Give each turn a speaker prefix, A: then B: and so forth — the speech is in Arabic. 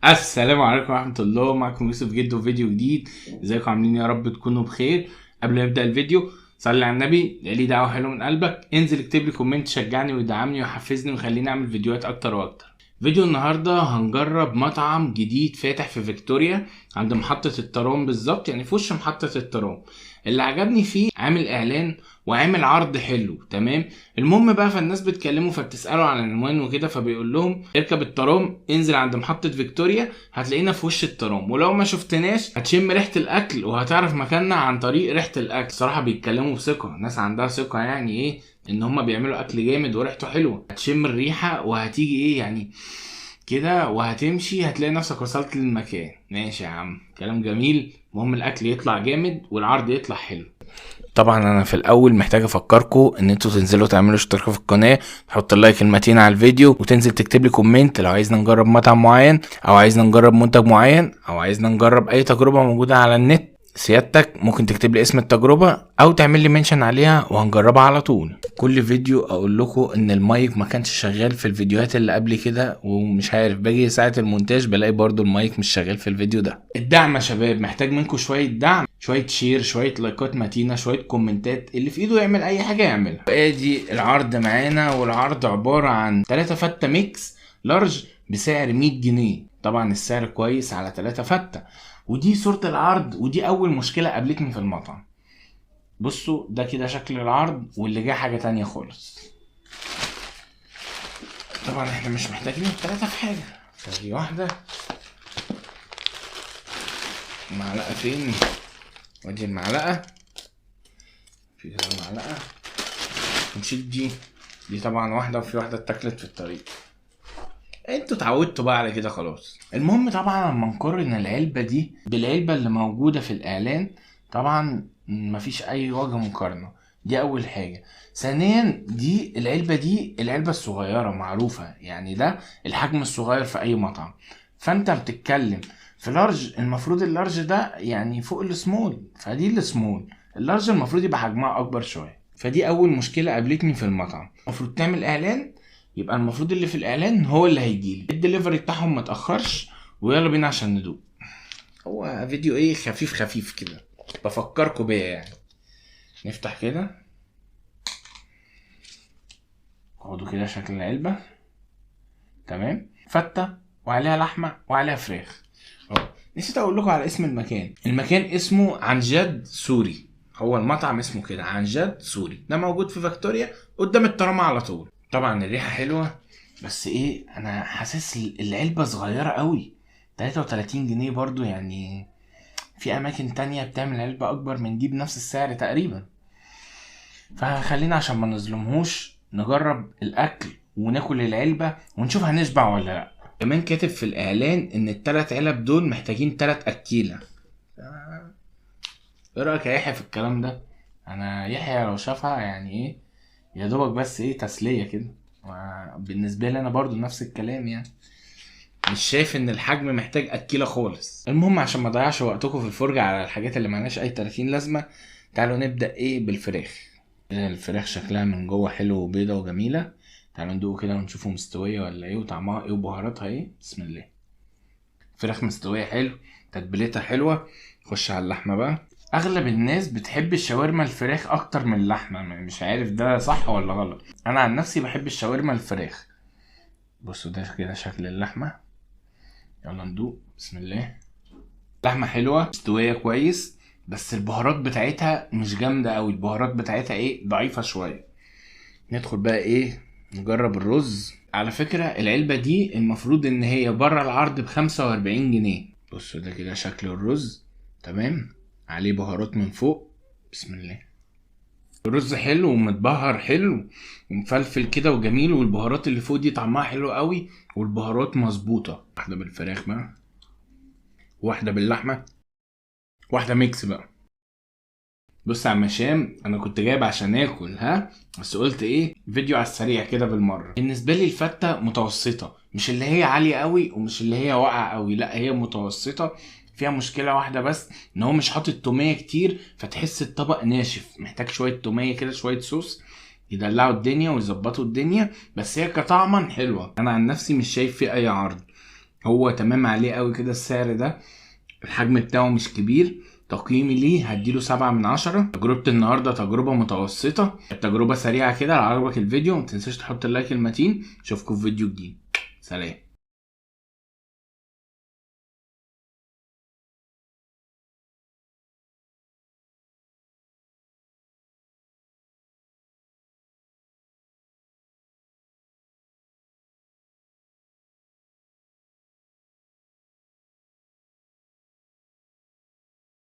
A: السلام عليكم ورحمة الله. معكم يوسف جدو في فيديو جديد. ازيكم عاملين؟ يا رب تكونوا بخير. قبل ما نبدأ الفيديو صلي على النبي، لي دعوة حلوة من قلبك، انزل اكتب لي كومنت شجعني ويدعمني ويحفزني ويخليني اعمل فيديوهات اكتر واكتر. فيديو النهاردة هنجرب مطعم جديد فاتح في فيكتوريا عند محطة الترام بالظبط، يعني في وش محطة الترام. اللي عجبني فيه عامل اعلان وعامل عرض حلو. تمام. المهم بقى، فالناس بتكلمه فبتسأله عن العنوان وكده، فبيقول لهم اركب الترام انزل عند محطة فيكتوريا هتلاقينا في وش الترام، ولو ما شفتناش هتشم ريحة الاكل وهتعرف مكاننا عن طريق ريحة الاكل. صراحة بيتكلموا بثقة، ناس عندها ثقة يعني ايه ان هما بيعملوا اكل جامد وريحته حلوة. هتشم الريحة وهتيجي ايه يعني كده وهتمشي هتلاقي نفسك وصلت للمكان. ماشي يا عم، كلام جميل. المهم الاكل يطلع جامد والعرض يطلع حلو. طبعا انا في الاول محتاج افكركم ان انتوا تنزلوا تعملوا اشتراك في القناه، تحط اللايك المتين على الفيديو، وتنزل تكتب لي كومنت لو عايزنا نجرب مطعم معين او عايزنا نجرب منتج معين او عايزنا نجرب اي تجربه موجوده على النت. سيادتك ممكن تكتب لي اسم التجربه او تعمل لي منشن عليها وهنجربها على طول. كل فيديو اقول لكم ان المايك ما كانش شغال في الفيديوهات اللي قبل كده، ومش عارف باجي ساعه المونتاج بلاقي برضو المايك مش شغال في الفيديو ده. الدعم يا شباب، محتاج منكم شويه دعم، شويه شير، شويه لايكات متينه، شويه كومنتات، اللي في ايده يعمل اي حاجه يعملها. ادي العرض معانا، والعرض عباره عن 3 فته ميكس لارج بسعر 100 جنيه. طبعا السعر كويس على 3 فته. ودي صورة العرض، ودي اول مشكلة قابلتني في المطعم. بصوا ده كده شكل العرض، واللي جاي حاجة تانية خالص. طبعا احنا مش محتاجين التلاتة في حاجة، دي واحدة. المعلقة فين؟ ودي المعلقة، في كده المعلقة. نشيل دي طبعا واحدة، وفي واحدة اتاكلت في الطريق. انتوا اتعودتوا بقى على كده خلاص. المهم طبعا لما نقارن العلبة دي بالعلبة اللي موجودة في الاعلان، طبعا مفيش اي وجه مقارنة. دي اول حاجة. ثانيا دي العلبة الصغيرة معروفة، يعني ده الحجم الصغير في اي مطعم. فانت بتتكلم في لارج، المفروض اللارج ده يعني فوق السمول، فدي السمول. اللارج المفروض يبقى حجمها اكبر شوية. فدي اول مشكلة قابلتني في المطعم. المفروض تعمل اعلان، يبقى المفروض اللي في الاعلان هو اللي هيجيلي. الدليفري بتاعهم ما تاخرش، ويلا بينا عشان ندوق. هو فيديو ايه خفيف خفيف كده، بفكركم بيا يعني. نفتح كده، خدوا كده شكل العلبة. تمام. فتة وعليها لحمة وعليها فراخ. نسيت اقول لكم على اسم المكان. المكان اسمه عن جد سوري. هو المطعم اسمه كده عن جد سوري، ده موجود في فيكتوريا قدام الترام على طول. طبعا الريحة حلوة، بس ايه، انا حاسس العلبة صغيرة قوي. 33 جنيه برضو يعني. في اماكن تانية بتعمل علبة اكبر من دي بنفس السعر تقريبا. فخلينا عشان ما نظلمهوش نجرب الاكل وناكل العلبة ونشوف هنشبع ولا لا. كمان كاتب في الاعلان ان ال3 علب دول محتاجين 3 اكيلة. ايه رايك يا يحيى في الكلام ده؟ انا يحيى لو شافها يعني ايه، يا دوبك بس ايه تسلية كده. بالنسبة لي انا برضو نفس الكلام يعني. مش شايف ان الحجم محتاج اكيلة خالص. المهم عشان ما اضيعش وقتكم في الفرجة على الحاجات اللي معناش اي 30 لازمة، تعالوا نبدأ ايه بالفراخ. الفراخ شكلها من جوه حلو وبيضة وجميلة. تعالوا ندوق كده ونشوفه مستوية ولا ايه، وطعمها ايه، وبهاراتها ايه. بسم الله. فراخ مستوية حلو، تتبيلتها حلوة. خش على اللحمة بقى. اغلب الناس بتحب الشاورما الفراخ اكتر من اللحمة، مش عارف ده صح ولا غلط. انا عن نفسي بحب الشاورما الفراخ. بصوا ده كده شكل اللحمة. يلا ندوق. بسم الله. لحمة حلوة مستوية كويس، بس البهارات بتاعتها مش جامدة اوي. البهارات بتاعتها ايه، ضعيفة شوية. ندخل بقى ايه، نجرب الرز. على فكرة العلبة دي المفروض ان هي بره العرض ب45 جنيه. بصوا ده كده شكل الرز. تمام. عليه بهارات من فوق. بسم الله. الرز حلو ومتبهر حلو ومفلفل كده وجميل، والبهارات اللي فوق دي طعمها حلو قوي، والبهارات مظبوطة. واحدة بالفراخ بقى، واحدة باللحمة، واحدة ميكس بقى. بص يا عم هشام، انا كنت جايب عشان اكل بس قلت ايه فيديو على السريع كده بالمره. بالنسبه لي الفته متوسطه، مش اللي هي عاليه قوي ومش اللي هي واقعه قوي، لا هي متوسطه. فيها مشكله واحده بس، ان هو مش حاطط توميه كتير، فتحس الطبق ناشف، محتاج شويه توميه كده، شويه صوص يدلعوا الدنيا ويظبطوا الدنيا. بس هي كطعما حلوه. انا عن نفسي مش شايف فيه اي عرض. هو تمام عليه قوي كده السعر ده، الحجم بتاعه مش كبير. تقييمي ليه هديله 7/10. تجربة النهاردة تجربة متوسطة، التجربة سريعة كده. لو عجبك الفيديو متنساش تحط اللايك المتين. اشوفكم في فيديو جديد، سلام.